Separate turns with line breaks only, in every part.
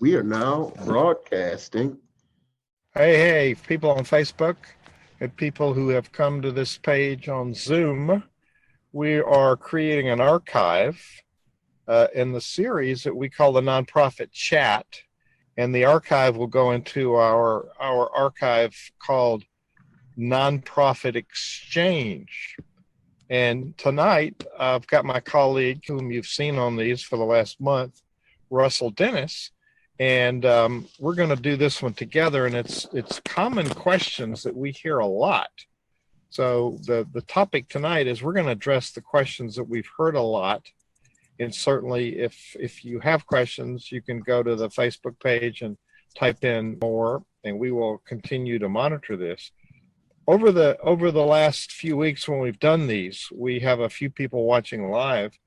We are now broadcasting.
Hey, people on Facebook and people who have come to this page on Zoom. We are creating an archive in the series that we call the Nonprofit Chat. And the archive will go into our archive called Nonprofit Exchange. And tonight, I've got my colleague, whom you've seen on these for the last month, Russell Dennis. And we're going to do this one together, and it's common questions that we hear a lot. So the topic tonight is we're going to address the questions that we've heard a lot. And certainly if you have questions, you can go to the Facebook page and type in more, and we will continue to monitor this. Over the last few weeks when we've done these, we have a few people watching live,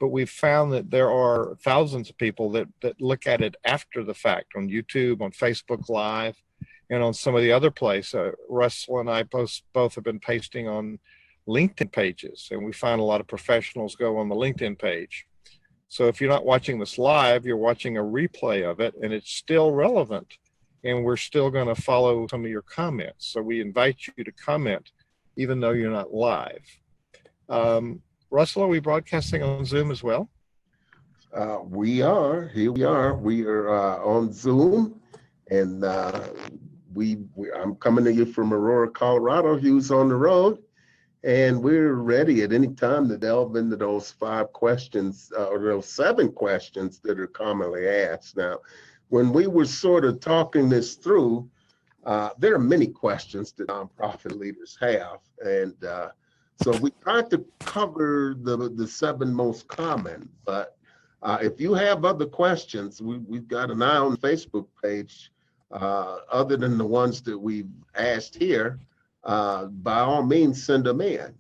but we've found that there are thousands of people that look at it after the fact on YouTube, on Facebook Live, and on some of the other places. Russell and I both have been pasting on LinkedIn pages, and we find a lot of professionals go on the LinkedIn page. So if you're not watching this live, you're watching a replay of it, and it's still relevant, and we're still going to follow some of your comments. So we invite you to comment, even though you're not live. Russell, are we broadcasting on Zoom as well?
We are. Here we are. We are on Zoom, and I'm coming to you from Aurora, Colorado. Hugh's on the road, and we're ready at any time to delve into those 5 questions or those 7 questions that are commonly asked. Now, when we were sort of talking this through, there are many questions that nonprofit leaders have, and so we tried to cover the 7 most common, but if you have other questions, we've got an eye on the Facebook page, other than the ones that we've asked here, by all means, send them in.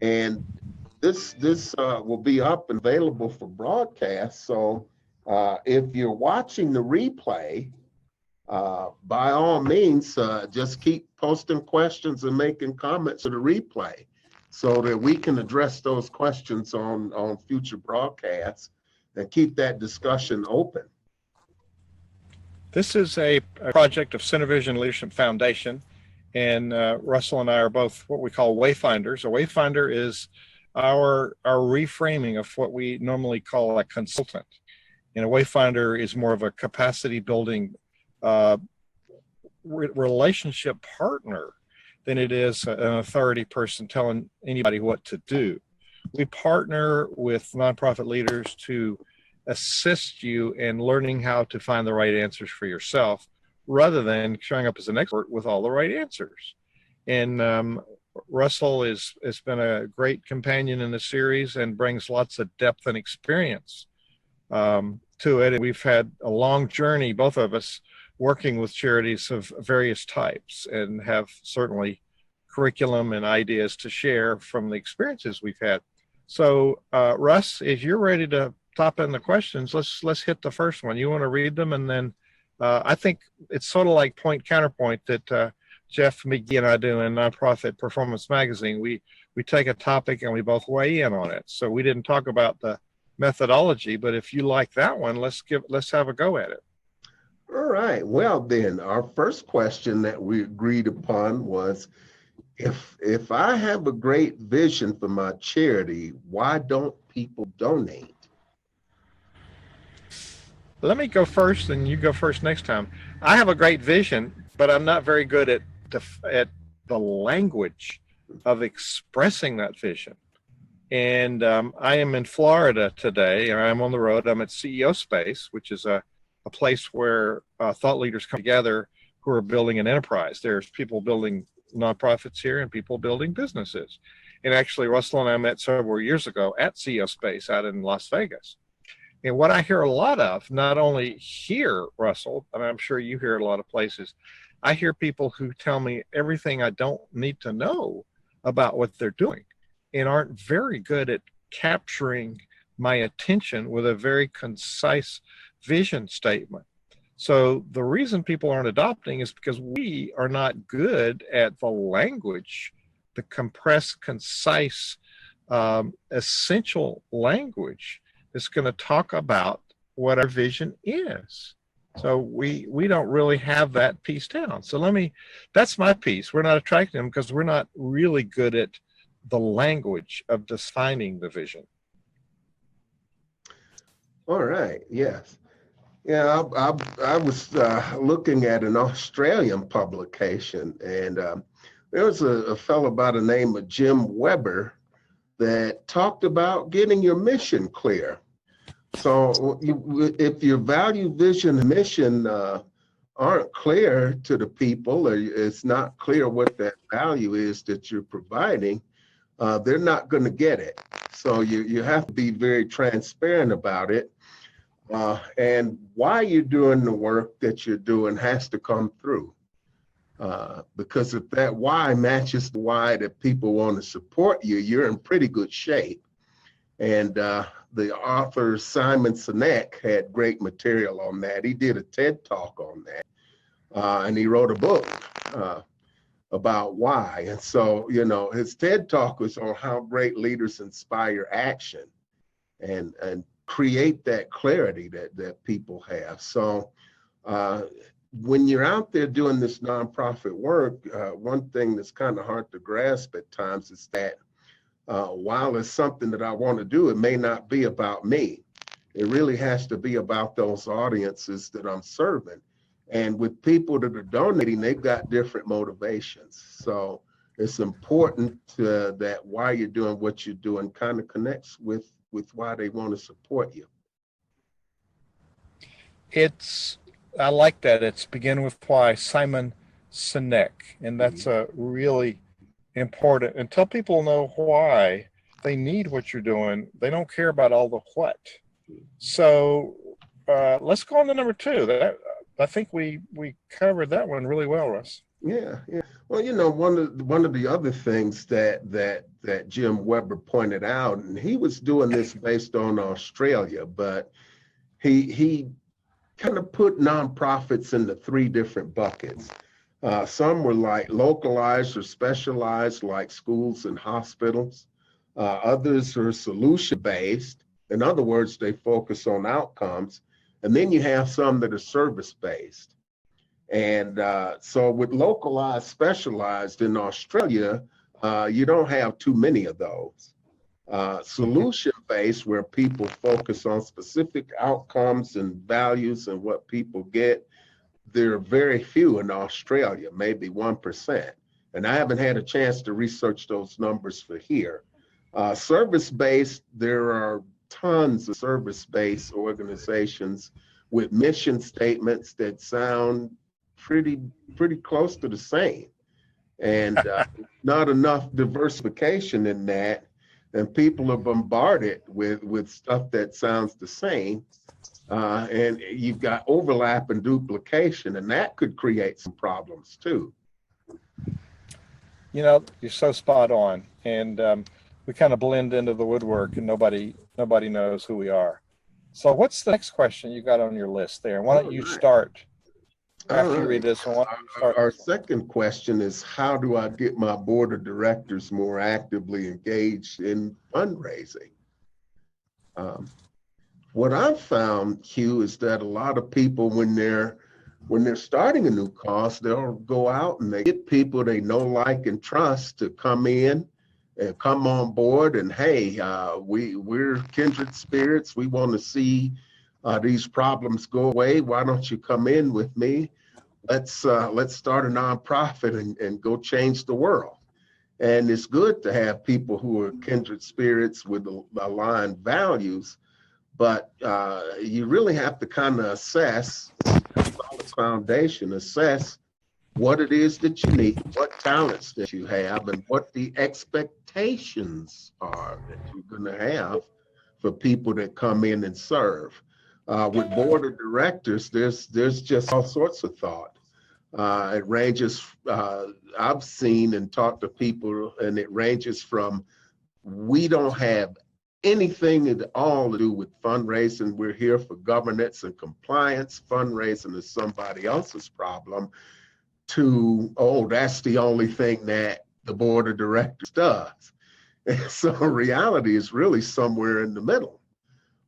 And this will be up and available for broadcast. So if you're watching the replay, by all means, just keep posting questions and making comments to the replay, so that we can address those questions on future broadcasts and keep that discussion open.
This is a project of CenterVision Leadership Foundation, and Russell and I are both what we call wayfinders. A wayfinder is our reframing of what we normally call a consultant. And a wayfinder is more of a capacity building relationship partner than it is an authority person telling anybody what to do. We partner with nonprofit leaders to assist you in learning how to find the right answers for yourself, rather than showing up as an expert with all the right answers. And Russell has been a great companion in the series and brings lots of depth and experience to it. And we've had a long journey, both of us, working with charities of various types, and have certainly curriculum and ideas to share from the experiences we've had. So Russ, if you're ready to top in the questions, let's hit the first one. You want to read them, and then I think it's sort of like Point Counterpoint that Jeff McGee and I do in Nonprofit Performance Magazine. We take a topic and we both weigh in on it. So we didn't talk about the methodology, but if you like that one, let's have a go at it.
All right. Well, then, our first question that we agreed upon was, if I have a great vision for my charity, why don't people donate?
Let me go first, and you go first next time. I have a great vision, but I'm not very good at the language of expressing that vision. And I am in Florida today, and I'm on the road. I'm at CEO Space, which is a place where thought leaders come together who are building an enterprise. There's people building nonprofits here and people building businesses. And actually, Russell and I met several years ago at CEO Space out in Las Vegas. And what I hear a lot of, not only here, Russell, and I'm sure you hear it a lot of places, I hear people who tell me everything I don't need to know about what they're doing, and aren't very good at capturing my attention with a very concise vision statement. So the reason people aren't adopting is because we are not good at the language, the compressed, concise, essential language that's going to talk about what our vision is. So we don't really have that piece down. So that's my piece. We're not attracting them because we're not really good at the language of defining the vision.
All right. Yes. Yeah, I was looking at an Australian publication, and there was a fellow by the name of Jim Weber that talked about getting your mission clear. So if your value, vision, and mission aren't clear to the people, or it's not clear what that value is that you're providing, they're not going to get it. So you have to be very transparent about it. And why you're doing the work that you're doing has to come through. Because if that why matches the why that people want to support you, you're in pretty good shape. And the author Simon Sinek had great material on that. He did a TED talk on that. And he wrote a book about why. And so, his TED talk was on how great leaders inspire action and create that clarity that people have. So when you're out there doing this nonprofit work, one thing that's kind of hard to grasp at times is that while it's something that I want to do, it may not be about me. It really has to be about those audiences that I'm serving. And with people that are donating, they've got different motivations. So it's important that why you're doing what you're doing kind of connects with why they want to support you.
I like that. It's begin with why, Simon Sinek. And that's a really important, until people know why they need what you're doing, they don't care about all the what. So let's go on to number 2. I think we covered that one really well, Russ.
Yeah. Well, one of the other things that Jim Weber pointed out, and he was doing this based on Australia, but he kind of put nonprofits into 3 different buckets. Some were like localized or specialized, like schools and hospitals. Others are solution-based. In other words, they focus on outcomes. And then you have some that are service-based. And so with localized, specialized in Australia, you don't have too many of those. Solution-based, where people focus on specific outcomes and values and what people get, there are very few in Australia, maybe 1%. And I haven't had a chance to research those numbers for here. Service-based, there are tons of service-based organizations with mission statements that sound pretty close to the same, and not enough diversification in that, and people are bombarded with stuff that sounds the same, and you've got overlap and duplication, and that could create some problems too.
You're so spot on, and we kind of blend into the woodwork, and nobody knows who we are. So what's the next question you got on your list there? Why don't you start after you read this one?
Our second question is, how do I get my board of directors more actively engaged in fundraising? What I've found, Hugh, is that a lot of people, when they're starting a new cause, they'll go out and they get people they know, like, and trust to come in and come on board, and hey, we're kindred spirits. We want to see these problems go away. Why don't you come in with me? Let's start a nonprofit and go change the world. And it's good to have people who are kindred spirits with aligned values, but you really have to kind of assess, solid foundation, assess what it is that you need, what talents that you have, and what the expectations are that you're going to have for people that come in and serve. With board of directors, there's just all sorts of thought. It ranges, I've seen and talked to people, and it ranges from, we don't have anything at all to do with fundraising. We're here for governance and compliance. Fundraising is somebody else's problem, to, oh, that's the only thing that the board of directors does. And so reality is really somewhere in the middle.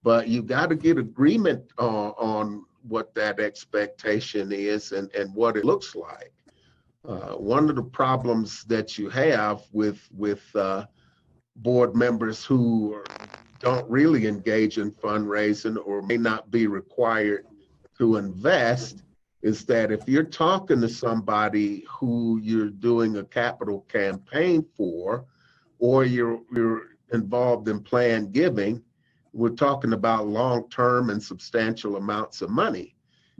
But you got to get agreement on what that expectation is and what it looks like. One of the problems that you have with board members who don't really engage in fundraising or may not be required to invest is that if you're talking to somebody who you're doing a capital campaign for, or you're involved in planned giving, we're talking about long-term and substantial amounts of money.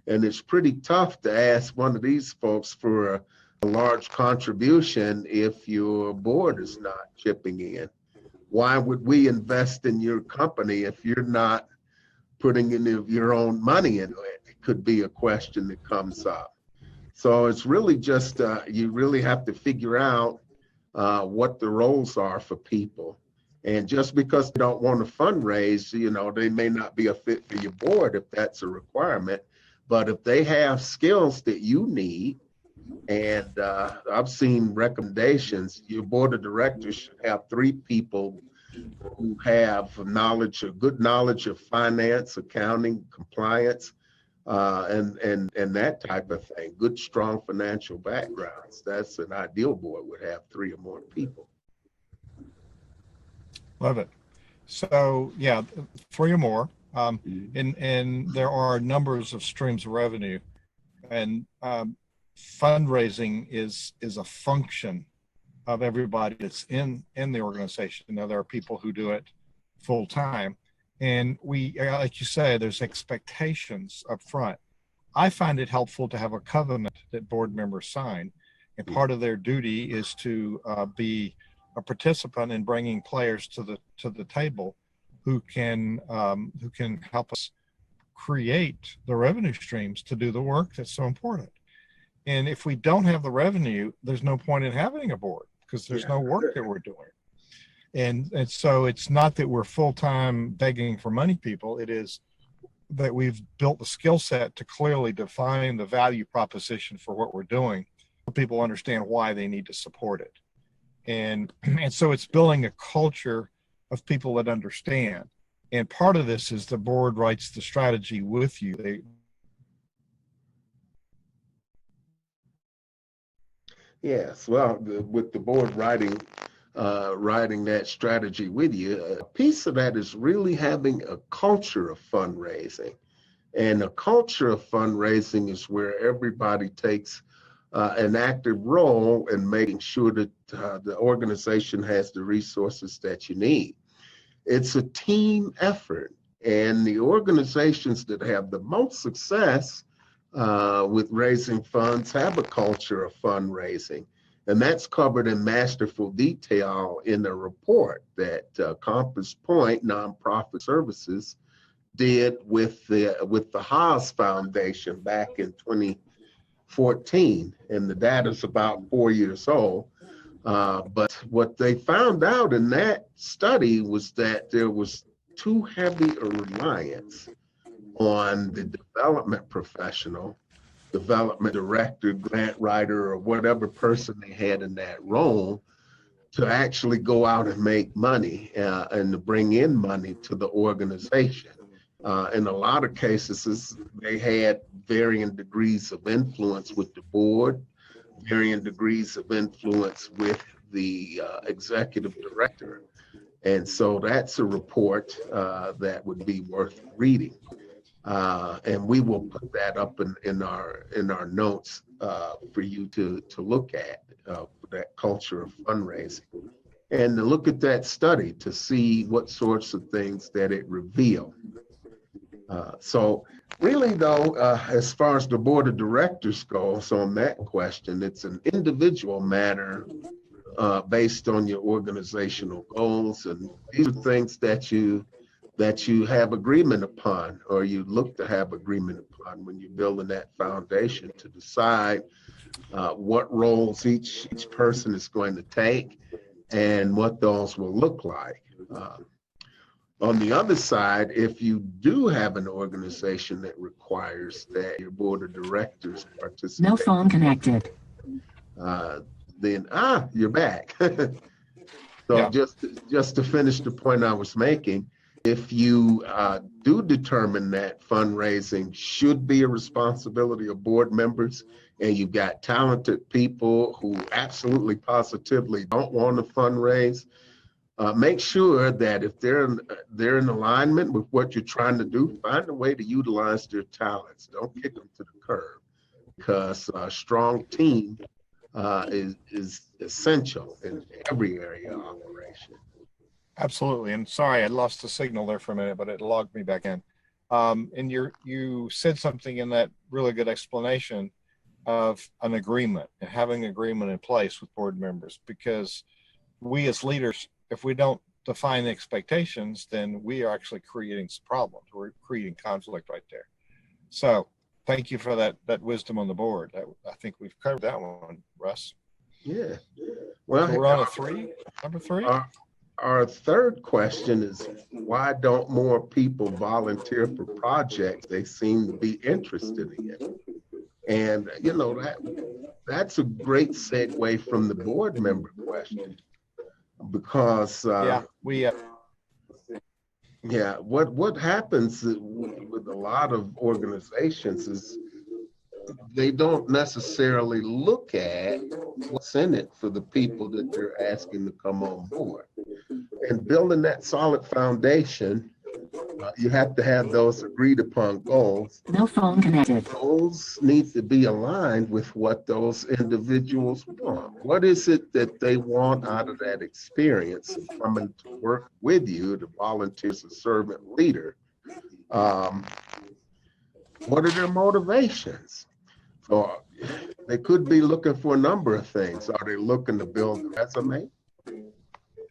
And it's pretty tough to ask one of these folks for a large contribution if your board is not chipping in. Why would we invest in your company if you're not putting in your own money into it? It could be a question that comes up. So it's really just, you really have to figure out what the roles are for people. And just because they don't want to fundraise, you know, they may not be a fit for your board if that's a requirement. But if they have skills that you need, and I've seen recommendations, your board of directors should have 3 people who have knowledge, a good knowledge of finance, accounting, compliance, and that type of thing. Good, strong financial backgrounds. That's an ideal board, would have 3 or more people.
Love it. So yeah, 3 or more. And there are numbers of streams of revenue, and fundraising is a function of everybody that's in the organization. Now, there are people who do it full time, and we, like you say, there's expectations up front. I find it helpful to have a covenant that board members sign, and part of their duty is to be a participant in bringing players to the table who can help us create the revenue streams to do the work that's so important. And if we don't have the revenue, there's no point in having a board, because there's no work that we're doing. And so it's not that we're full-time begging for money people. It is that we've built the skill set to clearly define the value proposition for what we're doing, so people understand why they need to support it. And so it's building a culture of people that understand. And part of this is the board writes the strategy with you.
Yes, well, with the board writing that strategy with you, a piece of that is really having a culture of fundraising. And a culture of fundraising is where everybody takes an active role in making sure that the organization has the resources that you need. It's a team effort, and the organizations that have the most success with raising funds have a culture of fundraising. And that's covered in masterful detail in a report that Compass Point Nonprofit Services did with the Haas Foundation back in 2014. And the data's about 4 years old. But what they found out in that study was that there was too heavy a reliance on the development professional, development director, grant writer, or whatever person they had in that role to actually go out and make money and to bring in money to the organization. In a lot of cases, they had varying degrees of influence with the board, varying degrees of influence with the executive director. And so that's a report that would be worth reading. And we will put that up in our notes for you to look at, that culture of fundraising, and to look at that study to see what sorts of things that it revealed. So really though, as far as the board of directors goes on that question, it's an individual matter based on your organizational goals, and these are things that you have agreement upon, or you look to have agreement upon when you're building that foundation to decide what roles each person is going to take and what those will look like. On the other side, if you do have an organization that requires that your board of directors participate.
No phone connected.
Then, you're back. So yeah. Just to finish the point I was making, If you do determine that fundraising should be a responsibility of board members, and you've got talented people who absolutely positively don't want to fundraise, make sure that if they're in alignment with what you're trying to do, find a way to utilize their talents. Don't kick them to the curb, because a strong team is essential in every area of operation.
Absolutely. And sorry, I lost the signal there for a minute, but it logged me back in. And you said something in that really good explanation of an agreement and having an agreement in place with board members, because we as leaders, if we don't define expectations, then we are actually creating some problems. We're creating conflict right there. So thank you for that wisdom on the board. I think we've covered that one, Russ.
Yeah. Well,
so we're on number three.
Our third question is, why don't more people volunteer for projects they seem to be interested in? And, that's a great segue from the board member question, because what happens with a lot of organizations is they don't necessarily look at what's in it for the people that they're asking to come on board. And building that solid foundation, you have to have those agreed upon goals.
No phone connected.
Goals need to be aligned with what those individuals want. What is it that they want out of that experience of coming to work with you to volunteer as a servant leader? What are their motivations? So they could be looking for a number of things. Are they looking to build a resume?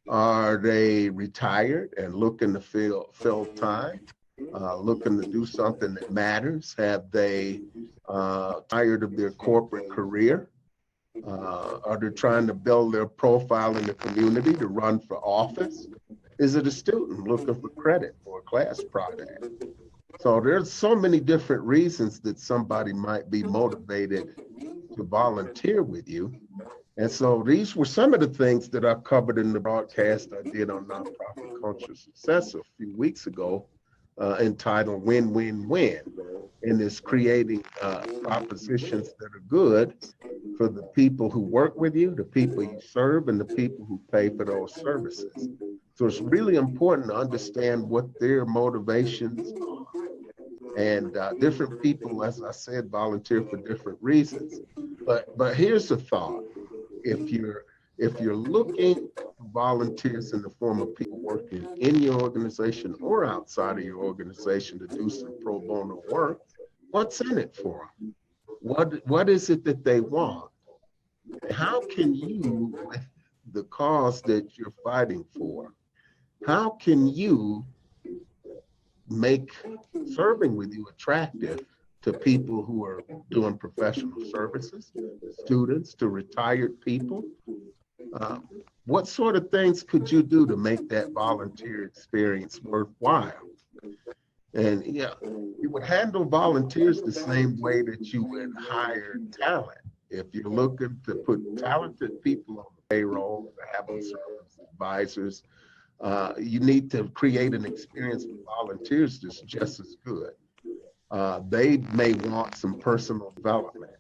Are they retired and looking to fill time? Looking to do something that matters? Have they tired of their corporate career? Are they trying to build their profile in the community to run for office? Is it a student looking for credit for a class project? So there's so many different reasons that somebody might be motivated to volunteer with you. And so these were some of the things that I covered in the broadcast I did on Nonprofit Culture Success a few weeks ago, entitled Win, Win, Win. And it's creating propositions that are good for the people who work with you, the people you serve, and the people who pay for those services. So it's really important to understand what their motivations are. And different people, as I said, volunteer for different reasons. But here's the thought. If you're looking for volunteers in the form of people working in your organization or outside of your organization to do some pro bono work, what's in it for them? What is it that they want? How can you, with the cause that you're fighting for, how can you make serving with you attractive to people who are doing professional services, students, to retired people? What sort of things could you do to make that volunteer experience worthwhile? And you would handle volunteers the same way that you would hire talent. If you're looking to put talented people on the payroll, to have them serve as advisors, you need to create an experience with volunteers that's just as good. They may want some personal development.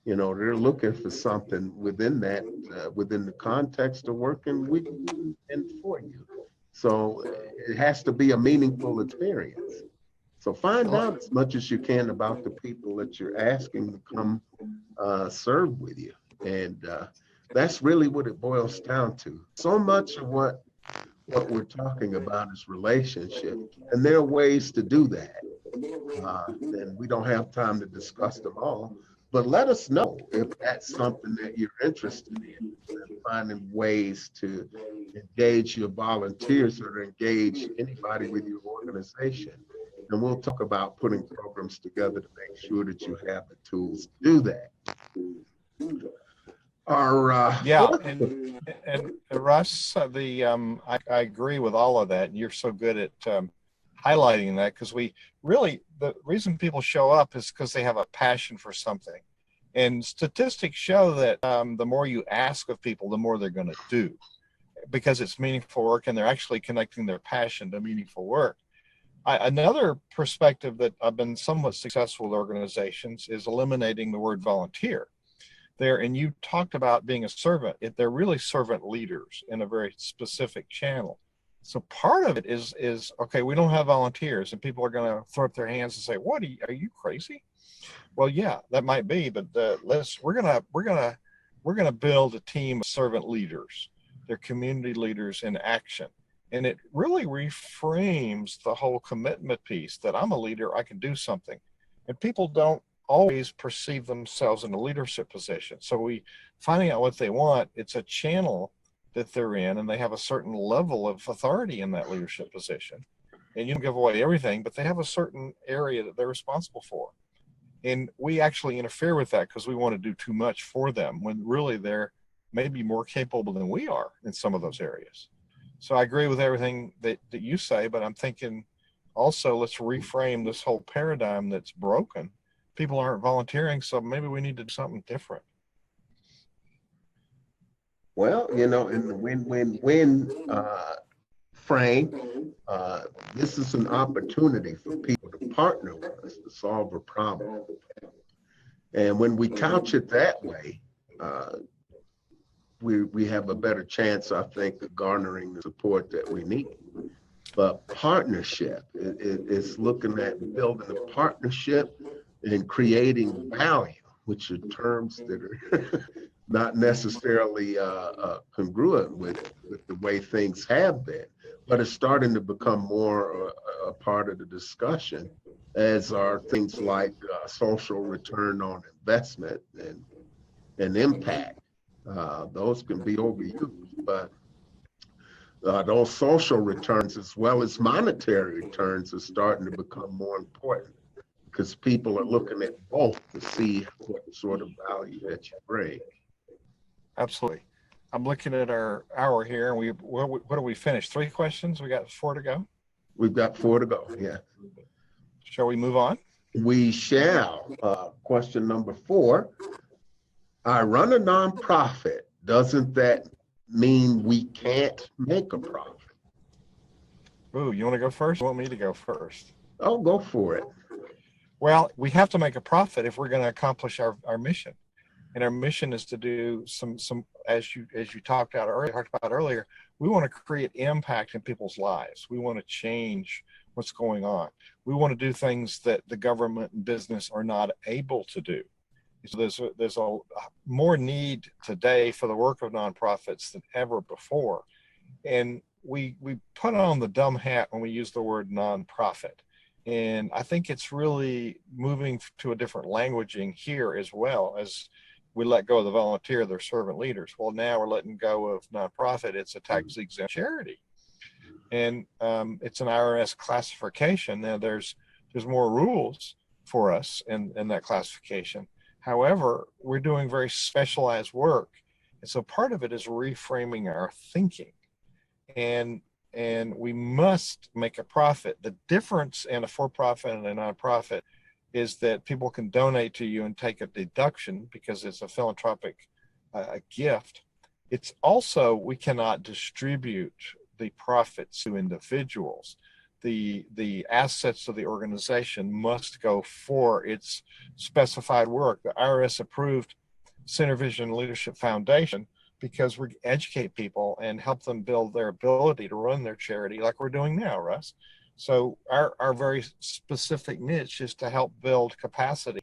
They're looking for something within that, within the context of working with you and for you. So it has to be a meaningful experience. So find out as much as you can about the people that you're asking to come serve with you. And that's really what it boils down to. So much of what we're talking about is relationships, and there are ways to do that. And we don't have time to discuss them all, but let us know if that's something that you're interested in, and finding ways to engage your volunteers or to engage anybody with your organization. And we'll talk about putting programs together to make sure that you have the tools to do that.
And Russ, I agree with all of that. You're so good at highlighting that, because the reason people show up is because they have a passion for something. And statistics show that the more you ask of people, the more they're going to do. because it's meaningful work and they're actually connecting their passion to meaningful work. Another perspective that I've been somewhat successful with organizations is eliminating the word volunteer there. And you talked about being a servant. They're really servant leaders in a very specific channel. So part of it is okay, we don't have volunteers, and people are going to throw up their hands and say, "What are you crazy?" Well, yeah, that might be, but we're gonna build a team of servant leaders. They're community leaders in action. And it really reframes the whole commitment piece that I'm a leader, I can do something. And people don't always perceive themselves in a leadership position. So finding out what they want, it's a channel that they're in, and they have a certain level of authority in that leadership position. And you don't give away everything, but they have a certain area that they're responsible for. And we actually interfere with that because we want to do too much for them when really they're maybe more capable than we are in some of those areas. So I agree with everything that you say, but I'm thinking also let's reframe this whole paradigm that's broken. People aren't volunteering, so maybe we need to do something different.
Well, in the win-win-win frame, this is an opportunity for people to partner with us to solve a problem. And when we couch it that way, we have a better chance, I think, of garnering the support that we need. But partnership is looking at building a partnership and creating value, which are terms that are not necessarily congruent with the way things have been, but it's starting to become more a part of the discussion, as are things like social return on investment and impact. Those can be overused, but those social returns as well as monetary returns are starting to become more important because people are looking at both to see what sort of value that you bring.
Absolutely. I'm looking at our hour here, and what do we finish? 3 questions? We got 4 to go?
We've got 4 to go, yeah.
Shall we move on?
We shall. Question number 4. I run a nonprofit. Doesn't that mean we can't make a profit?
Ooh, you want to go first? You want me to go first?
Oh, go for it.
Well, we have to make a profit if we're going to accomplish our mission. And our mission is to do some as you talked about earlier, we want to create impact in people's lives. We want to change what's going on. We want to do things that the government and business are not able to do. So there's a more need today for the work of nonprofits than ever before. And we put on the dumb hat when we use the word nonprofit. And I think it's really moving to a different languaging here as well. As we let go of the volunteer, they're servant leaders. Well, now we're letting go of nonprofit. It's a tax exempt charity. And it's an IRS classification. Now there's more rules for us in that classification. However, we're doing very specialized work. And so part of it is reframing our thinking. And we must make a profit. The difference in a for-profit and a nonprofit is that people can donate to you and take a deduction because it's a philanthropic gift. It's also, we cannot distribute the profits to individuals. The assets of the organization must go for its specified work. The IRS approved Center Vision Leadership Foundation because we educate people and help them build their ability to run their charity like we're doing now, Russ. So our very specific niche is to help build capacity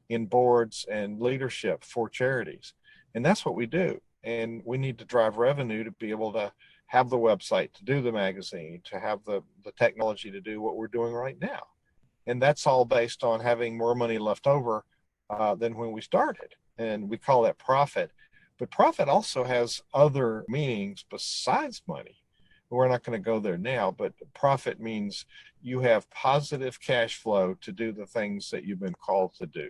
in boards and leadership for charities. And that's what we do. And we need to drive revenue to be able to have the website, to do the magazine, to have the technology to do what we're doing right now. And that's all based on having more money left over than when we started. And we call that profit. But profit also has other meanings besides money. We're not going to go there now, but profit means you have positive cash flow to do the things that you've been called to do.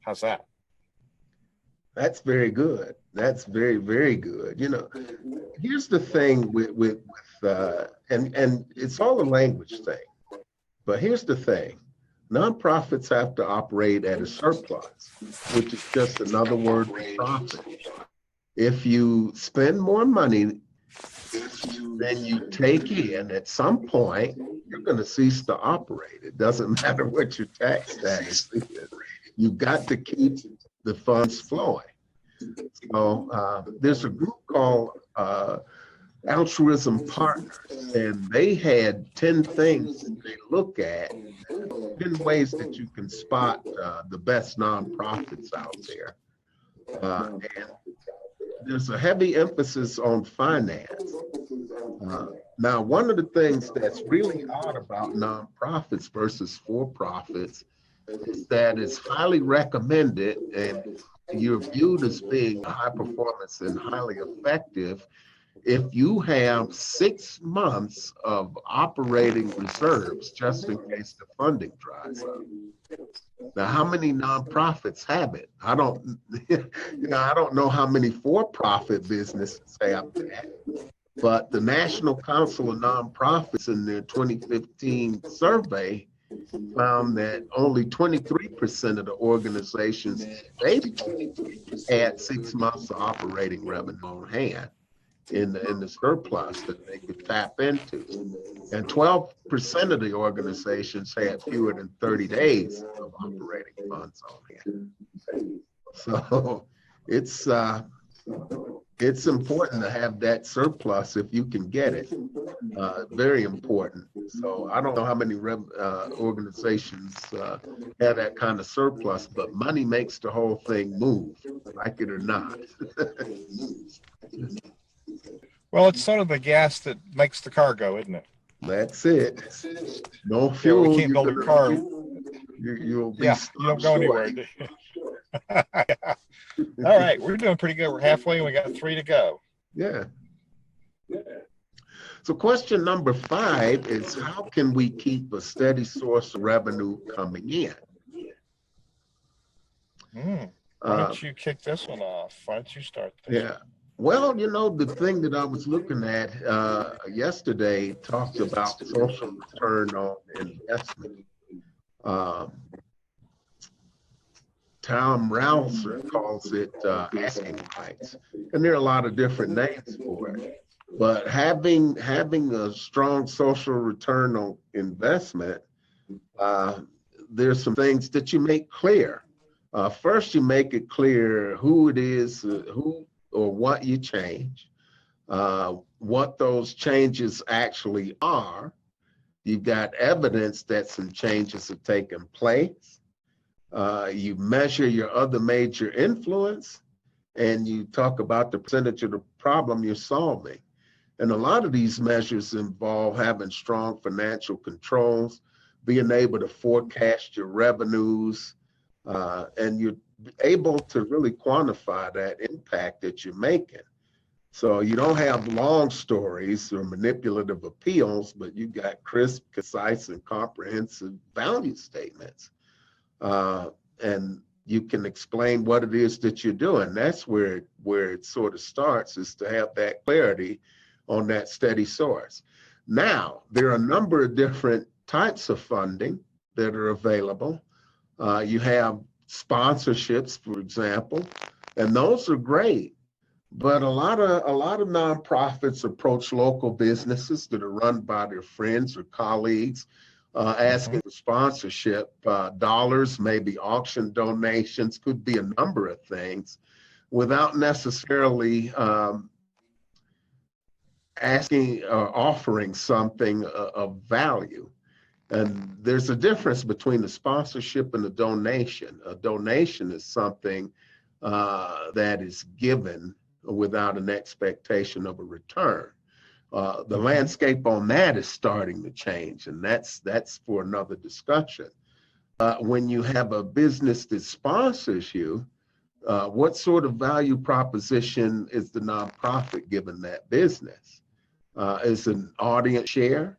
How's that?
That's very good. That's very, very good. Here's the thing with and it's all a language thing, but here's the thing. Nonprofits have to operate at a surplus, which is just another word for profit. If you spend more money than you take in, at some point, you're going to cease to operate. It doesn't matter what your tax status is. You've got to keep the funds flowing. So there's a group called Altruism Partners, and they had 10 things that they look at, 10 ways that you can spot the best nonprofits out there. And there's a heavy emphasis on finance. Now, one of the things that's really odd about nonprofits versus for-profits is that it's highly recommended and you're viewed as being high performance and highly effective if you have 6 months of operating reserves just in case the funding dries up. Now, how many nonprofits have it? I don't, I don't know how many for-profit businesses have that. But the National Council of Nonprofits in their 2015 survey found that only 23% of the organizations they had 6 months of operating revenue on hand in the surplus that they could tap into. And 12% of the organizations had fewer than 30 days of operating funds on hand. So it's important to have that surplus if you can get it. Very important. So I don't know how many organizations have that kind of surplus, but money makes the whole thing move, like it or not.
Well, it's sort of the gas that makes the car go, isn't it?
That's it. No fuel.
Yeah, we can't build a car.
You'll be
you don't go anywhere. All right, we're doing pretty good. We're halfway and we got 3 to go.
Yeah. So question number 5 is, how can we keep a steady source of revenue coming in?
Why don't you kick this one off? Why don't you start this?
Yeah. Well, the thing that I was looking at yesterday talked about social return on investment. Tom Rausser calls it asking rights, and there are a lot of different names for it. But having a strong social return on investment, there's some things that you make clear. First, you make it clear who it is, who or what you change, what those changes actually are. You've got evidence that some changes have taken place. You measure your other major influence, and you talk about the percentage of the problem you're solving. And a lot of these measures involve having strong financial controls, being able to forecast your revenues, and you're able to really quantify that impact that you're making. So you don't have long stories or manipulative appeals, but you got crisp, concise, and comprehensive value statements. And you can explain what it is that you're doing. That's where it sort of starts, is to have that clarity on that steady source. Now, there are a number of different types of funding that are available. You have sponsorships, for example, and those are great. But a lot of nonprofits approach local businesses that are run by their friends or colleagues, asking for sponsorship dollars, maybe auction donations, could be a number of things, without necessarily asking or offering something of value. And there's a difference between a sponsorship and a donation. A donation is something that is given without an expectation of a return. The landscape on that is starting to change, and that's for another discussion. When you have a business that sponsors you, what sort of value proposition is the nonprofit giving that business? Is an audience share?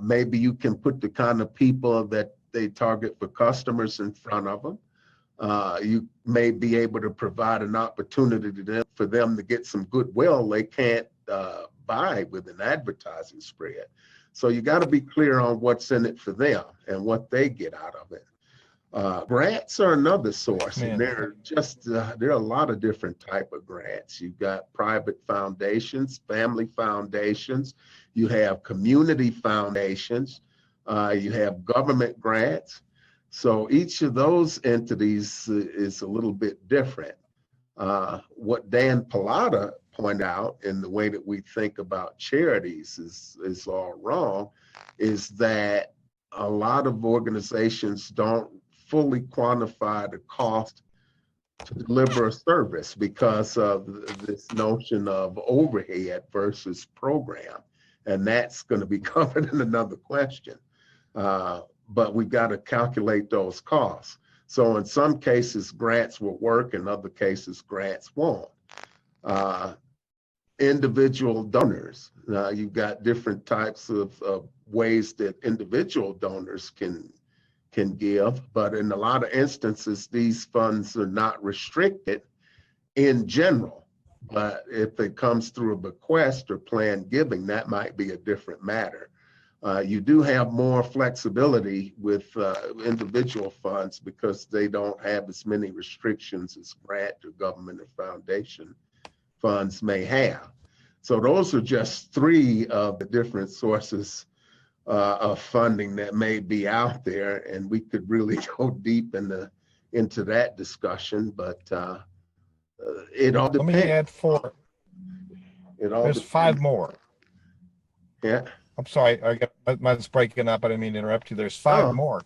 Maybe you can put the kind of people that they target for customers in front of them. You may be able to provide an opportunity for them to get some goodwill they can't buy with an advertising spread. So you got to be clear on what's in it for them and what they get out of it. Grants are another source, and
Man,
there are a lot of different type of grants. You've got private foundations, family foundations, you have community foundations, you have government grants. So each of those entities is a little bit different. What Dan Pallotta pointed out in the way that we think about charities is all wrong, is that a lot of organizations don't fully quantify the cost to deliver a service because of this notion of overhead versus program. And that's going to be covered in another question. But we've got to calculate those costs. So in some cases, grants will work, in other cases, grants won't. Individual donors, you've got different types of ways that individual donors can give, but in a lot of instances, these funds are not restricted in general. But if it comes through a bequest or planned giving, that might be a different matter. You do have more flexibility with individual funds because they don't have as many restrictions as grant or government or foundation funds may have. So those are just three of the different sources of funding that may be out there, and we could really go deep into that discussion, but it all depends.
let me add four. There's
Depends.
5 more.
Yeah.
I'm sorry, mine's breaking up. I didn't mean to interrupt you. There's 5 more.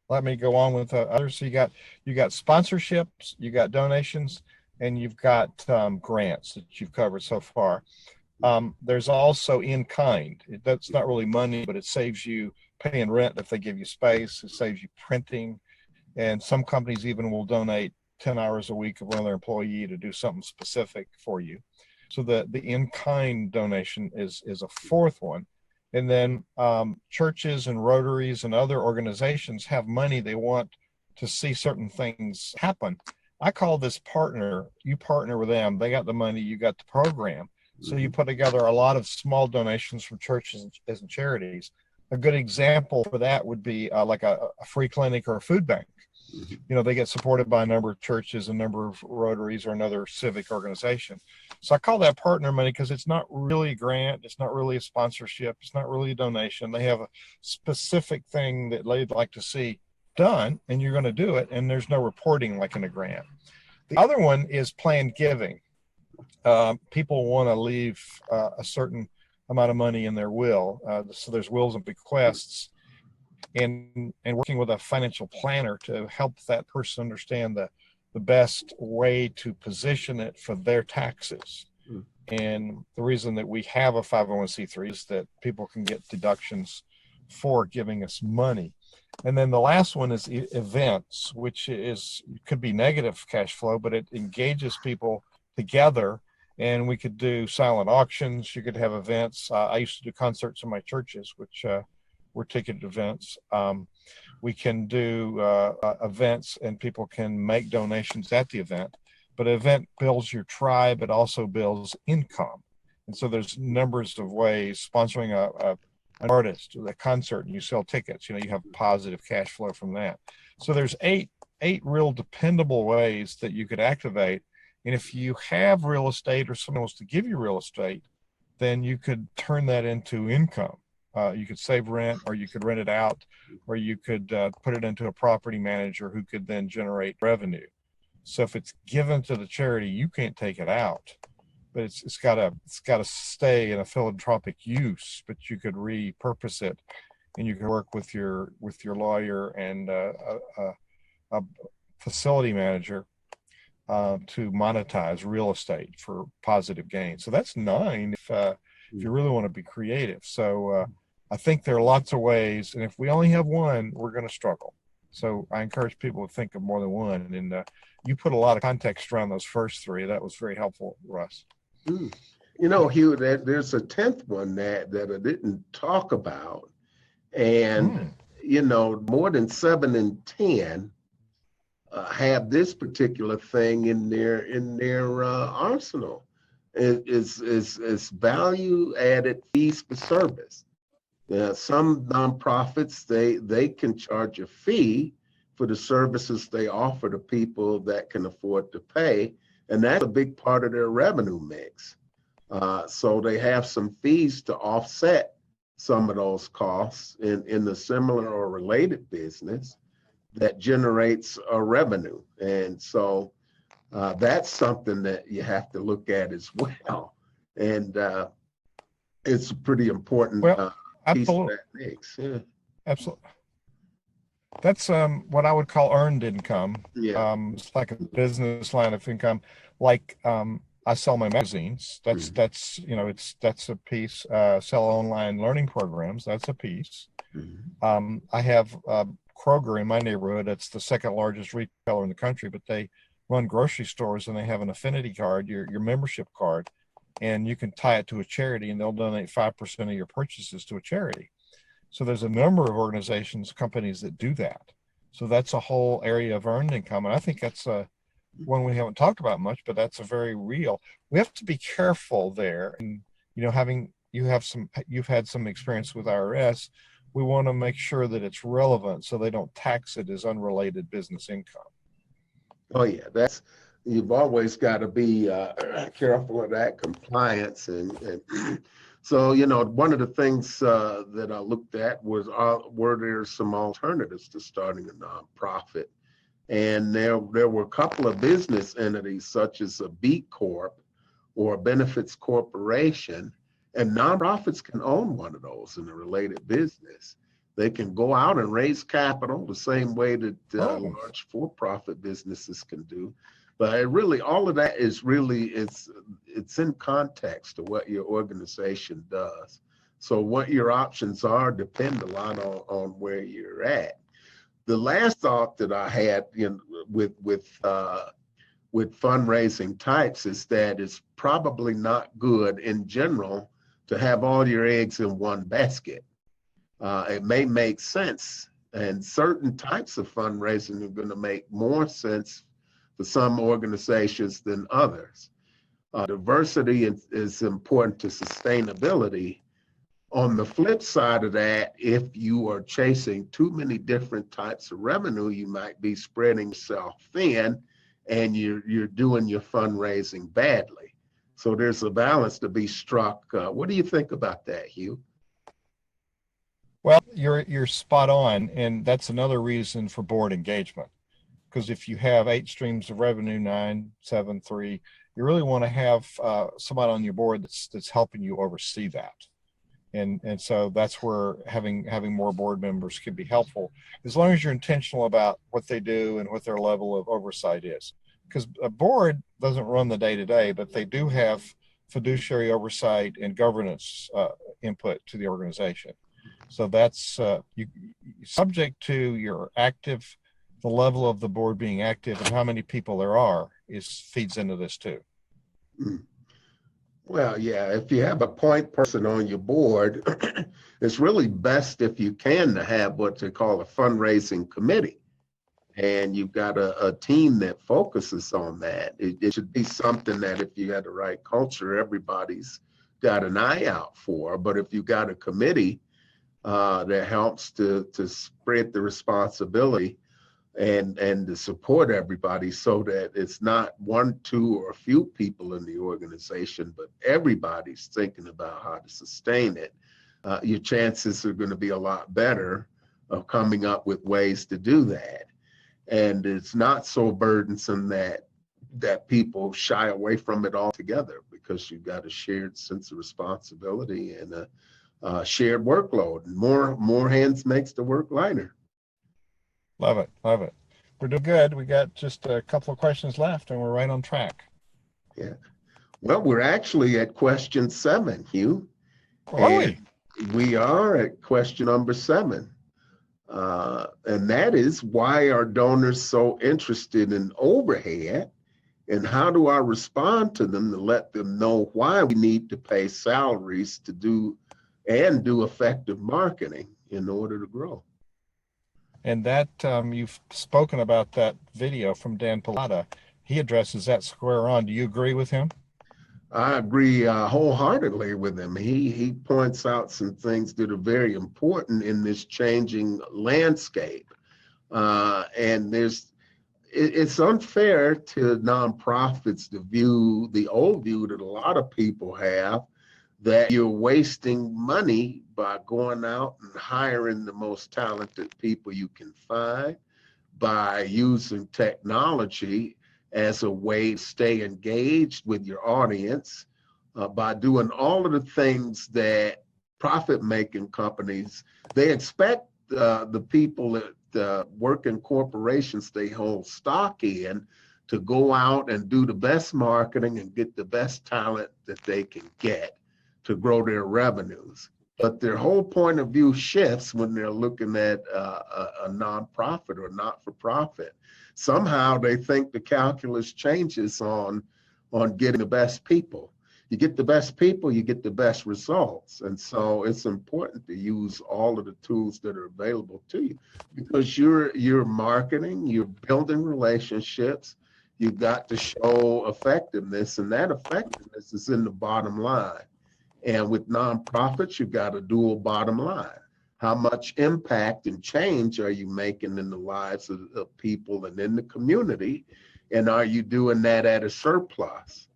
Let me go on with others. So you got sponsorships, you got donations, and you've got grants that you've covered so far. There's also in kind. That's not really money, but it saves you paying rent if they give you space. It saves you printing, and some companies even will donate 10 hours a week of one of their employee to do something specific for you. So the in kind donation is a 4th one. And then churches and Rotaries and other organizations have money they want to see certain things happen. I call this partner. You partner with them. They got the money. You got the program. So you put together a lot of small donations from churches and charities. A good example for that would be like a free clinic or a food bank. You know, they get supported by a number of churches, a number of Rotaries, or another civic organization. So I call that partner money because it's not really a grant. It's not really a sponsorship. It's not really a donation. They have a specific thing that they'd like to see done, and you're going to do it, and there's no reporting like in a grant. The other one is planned giving. People want to leave a certain amount of money in their will. So there's wills and bequests, and working with a financial planner to help that person understand the best way to position it for their taxes. And the reason that we have a 501c3 is that people can get deductions for giving us money. And then the last one is events, which could be negative cash flow, but it engages people together. And we could do silent auctions. You could have events. I used to do concerts in my churches, which were ticketed events. We can do events, and people can make donations at the event. But an event builds your tribe. It also builds income. And so there's numbers of ways. Sponsoring an artist or a concert, and you sell tickets, you have positive cash flow from that. So there's eight real dependable ways that you could activate. And if you have real estate or someone wants to give you real estate, then you could turn that into income. You could save rent, or you could rent it out, or you could put it into a property manager who could then generate revenue. So if it's given to the charity, you can't take it out, but it's got to stay in a philanthropic use. But you could repurpose it, and you can work with your lawyer and a facility manager to monetize real estate for positive gain. So that's 9 if you really want to be creative. So I think there are lots of ways, and if we only have one, we're going to struggle. So I encourage people to think of more than one. And you put a lot of context around those first 3. That was very helpful, Russ.
Hugh, there's a 10th one that I didn't talk about. And, more than 7 in 10 have this particular thing in their arsenal. Is value added fees for service. Some nonprofits, they can charge a fee for the services they offer to people that can afford to pay. And that's a big part of their revenue mix. So they have some fees to offset some of those costs in the similar or related business that generates a revenue. And so that's something that you have to look at as well. And it's a pretty important piece of that mix. Yeah.
Absolutely. That's what I would call earned income.
Yeah.
It's like a business line of income. Like I sell my magazines. That's you know, that's a piece. Sell online learning programs. That's a piece. I have Kroger in my neighborhood. It's the second largest retailer in the country, but they run grocery stores and they have an affinity card, your membership card, and you can tie it to a charity and they'll donate 5% of your purchases to a charity. So there's a number of organizations, companies that do that. So that's a whole area of earned income. And I think that's one we haven't talked about much, but that's a very real. We have to be careful there. And, you know, you've had some experience with IRS. We want to make sure that it's relevant so they don't tax it as unrelated business income.
Oh yeah, you've always got to be careful of that compliance. And so, you know, one of the things that I looked at was, were there some alternatives to starting a nonprofit? And there were a couple of business entities such as a B Corp or a benefits corporation, and nonprofits can own one of those in a related business. They can go out and raise capital the same way that large for-profit businesses can do. But all of that is really, it's in context to what your organization does. So what your options are depend a lot on where you're at. The last thought that I had with fundraising types is that it's probably not good in general to have all your eggs in one basket. It may make sense, and certain types of fundraising are going to make more sense for some organizations than others. Diversity is important to sustainability. On the flip side of that, if you are chasing too many different types of revenue, you might be spreading yourself thin and you're doing your fundraising badly. So there's a balance to be struck. What do you think about that, Hugh?
Well, you're spot on, and that's another reason for board engagement. Because if you have 8 streams of revenue, 9, 7, 3, you really want to have somebody on your board that's helping you oversee that. And so that's where having more board members can be helpful, as long as you're intentional about what they do and what their level of oversight is. Because a board doesn't run the day-to-day, but they do have fiduciary oversight and governance input to the organization. So that's subject to your active, the level of the board being active and how many people there are feeds into this too.
Well, yeah, if you have a point person on your board, it's really best if you can to have what they call a fundraising committee. And you've got a team that focuses on that. It should be something that if you had the right culture, everybody's got an eye out for. But if you got a committee that helps to spread the responsibility and to support everybody so that it's not 1, 2, or a few people in the organization, but everybody's thinking about how to sustain it, your chances are going to be a lot better of coming up with ways to do that. And it's not so burdensome that people shy away from it altogether, because you've got a shared sense of responsibility and a shared workload. And more hands makes the work lighter.
Love it. Love it. We're doing good. We got just a couple of questions left and we're right on track.
Yeah. Well, we're actually at question 7, Hugh. We are at question number 7. And that is, why are donors so interested in overhead, and how do I respond to them to let them know why we need to pay salaries to do effective marketing in order to grow?
And that you've spoken about that video from Dan Pallotta. He addresses that square on. Do you agree with him?
I agree wholeheartedly with him. He points out some things that are very important in this changing landscape. And it's unfair to nonprofits to view the old view that a lot of people have, that you're wasting money by going out and hiring the most talented people you can find, by using technology as a way to stay engaged with your audience, by doing all of the things that profit-making companies, they expect the people that work in corporations they hold stock in to go out and do the best marketing and get the best talent that they can get to grow their revenues. But their whole point of view shifts when they're looking at a nonprofit or not-for-profit. Somehow they think the calculus changes on getting the best people. You get the best people, you get the best results. And so it's important to use all of the tools that are available to you, because you're marketing, you're building relationships, you've got to show effectiveness, and that effectiveness is in the bottom line. And with nonprofits, you've got a dual bottom line. How much impact and change are you making in the lives of people and in the community? And are you doing that at a surplus?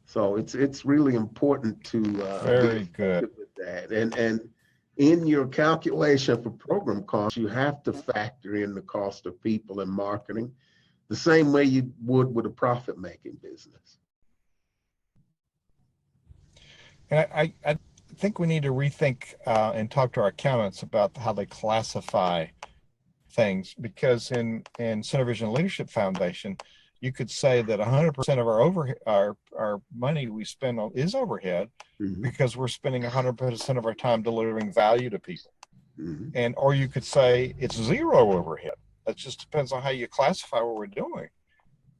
So it's really important to
Very good.
with that. And in your calculation for program costs, you have to factor in the cost of people and marketing the same way you would with a profit-making business.
And I think we need to rethink and talk to our accountants about how they classify things, because in Center Vision Leadership Foundation, you could say that 100% of our overhead, our money we spend on is overhead, because we're spending 100% of our time delivering value to people. And or you could say it's zero overhead. That just depends on how you classify what we're doing.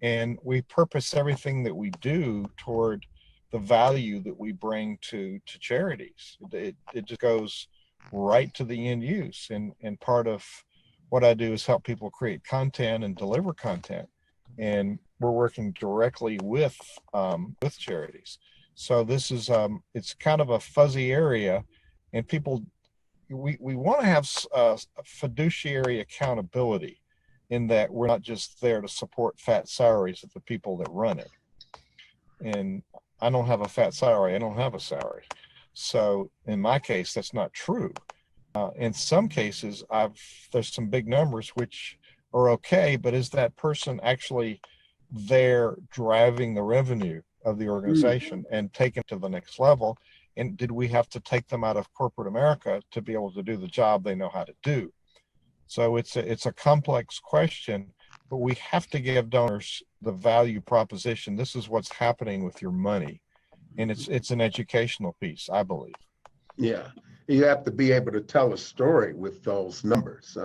And we purpose everything that we do toward the value that we bring to charities. It just goes right to the end use. And part of what I do is help people create content and deliver content. And we're working directly with charities. So this is it's kind of a fuzzy area, and people, we want to have fiduciary accountability, in that we're not just there to support fat salaries of the people that run it. And I don't have a fat salary. I don't have a salary. So in my case, that's not true. In some cases, there's some big numbers which are okay, but is that person actually there driving the revenue of the organization and taking it to the next level? And did we have to take them out of corporate America to be able to do the job they know how to do? So it's a complex question, but we have to give donors the value proposition. This is what's happening with your money. And it's an educational piece, I believe.
Yeah, you have to be able to tell a story with those numbers.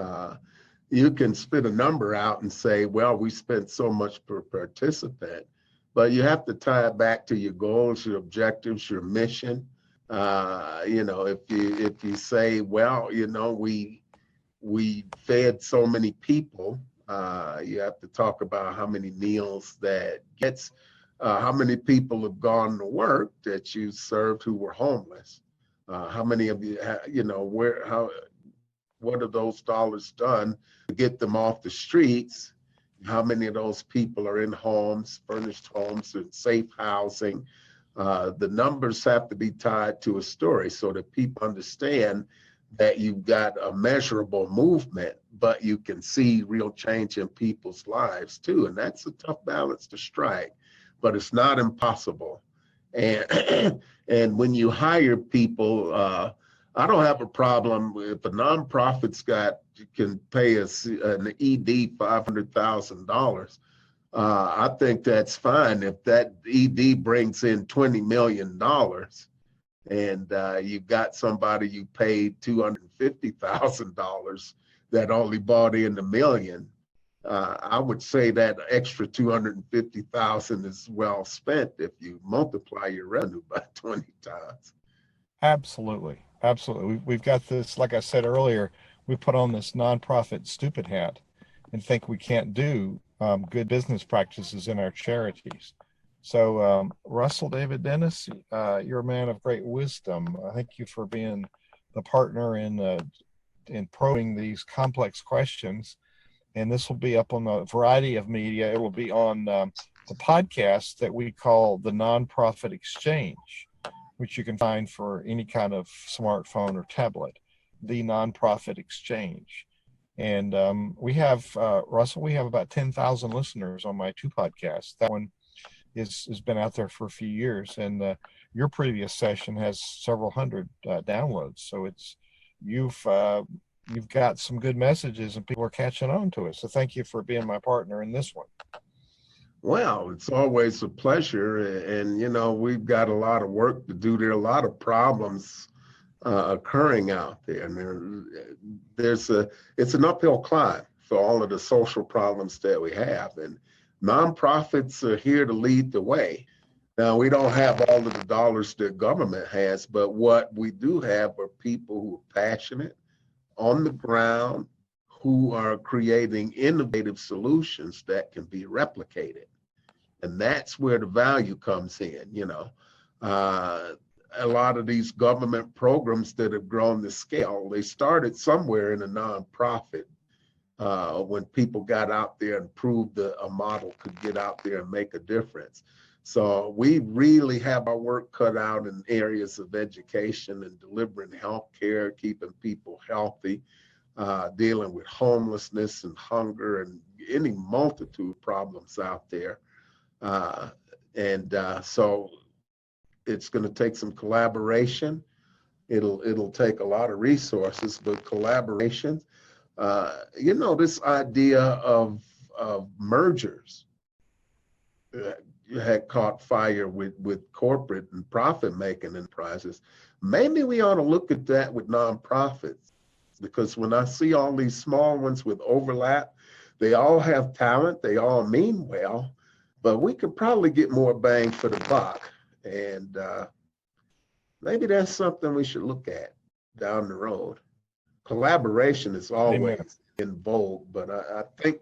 You can spit a number out and say, well, we spent so much per participant, but you have to tie it back to your goals, your objectives, your mission. If you say, well, we fed so many people, you have to talk about how many meals that gets, how many people have gone to work that you served who were homeless. How many of you, what are those dollars done to get them off the streets? How many of those people are in homes, furnished homes, and safe housing? The numbers have to be tied to a story so that people understand that you've got a measurable movement, but you can see real change in people's lives too. And that's a tough balance to strike, but it's not impossible. And and when you hire people, I don't have a problem if a nonprofit's can pay us an ED $500,000. I think that's fine if that ED brings in $20 million and you've got somebody you paid $250,000 that only bought in $1 million. I would say that extra 250,000 is well spent if you multiply your revenue by 20 times.
Absolutely. Absolutely. We've got this, like I said earlier, we put on this nonprofit stupid hat and think we can't do good business practices in our charities. So Russell David Dennis, you're a man of great wisdom. Thank you for being the partner in probing these complex questions. And this will be up on a variety of media. It will be on the podcast that we call the Nonprofit Exchange, which you can find for any kind of smartphone or tablet, the Nonprofit Exchange. And we have, Russell, we have about 10,000 listeners on my two podcasts. That one has been out there for a few years. And your previous session has several hundred downloads. So you've got some good messages and people are catching on to it. So thank you for being my partner in this one.
Well, it's always a pleasure. And, we've got a lot of work to do. There are a lot of problems occurring out there. And it's an uphill climb for all of the social problems that we have. And nonprofits are here to lead the way. Now, we don't have all of the dollars that government has, but what we do have are people who are passionate, on the ground, who are creating innovative solutions that can be replicated. And that's where the value comes in. A lot of these government programs that have grown to scale, they started somewhere in a nonprofit when people got out there and proved a model could get out there and make a difference. So we really have our work cut out in areas of education and delivering health care, keeping people healthy, dealing with homelessness and hunger and any multitude of problems out there. So it's going to take some collaboration. It'll take a lot of resources, but collaboration. This idea of mergers had caught fire with corporate and profit-making enterprises. Maybe we ought to look at that with nonprofits, because when I see all these small ones with overlap, they all have talent, they all mean well, but we could probably get more bang for the buck. And maybe that's something we should look at down the road. Collaboration is always in vogue, but I think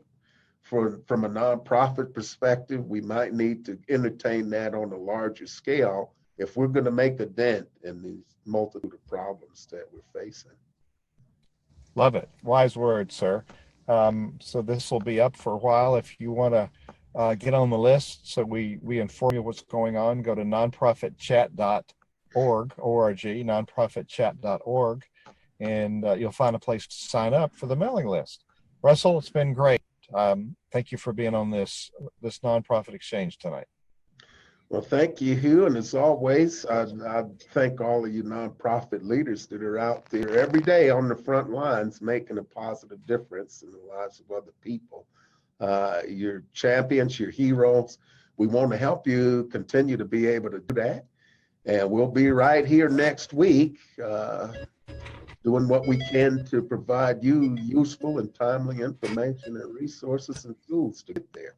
from a nonprofit perspective, we might need to entertain that on a larger scale if we're going to make a dent in these multitude of problems that we're facing.
Love it. Wise words, sir. So this will be up for a while. If you want to get on the list so we inform you what's going on, go to nonprofitchat.org, nonprofitchat.org, and you'll find a place to sign up for the mailing list. Russell, it's been great. Thank you for being on this Nonprofit Exchange tonight.
Well, thank you, Hugh. And as always, I thank all of you nonprofit leaders that are out there every day on the front lines making a positive difference in the lives of other people. You're champions, you're heroes. We want to help you continue to be able to do that. And we'll be right here next week doing what we can to provide you useful and timely information and resources and tools to get there.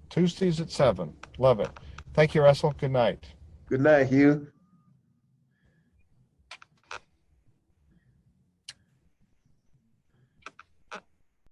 Tuesdays at 7. Love it. Thank you, Russell. Good night.
Good night, Hugh.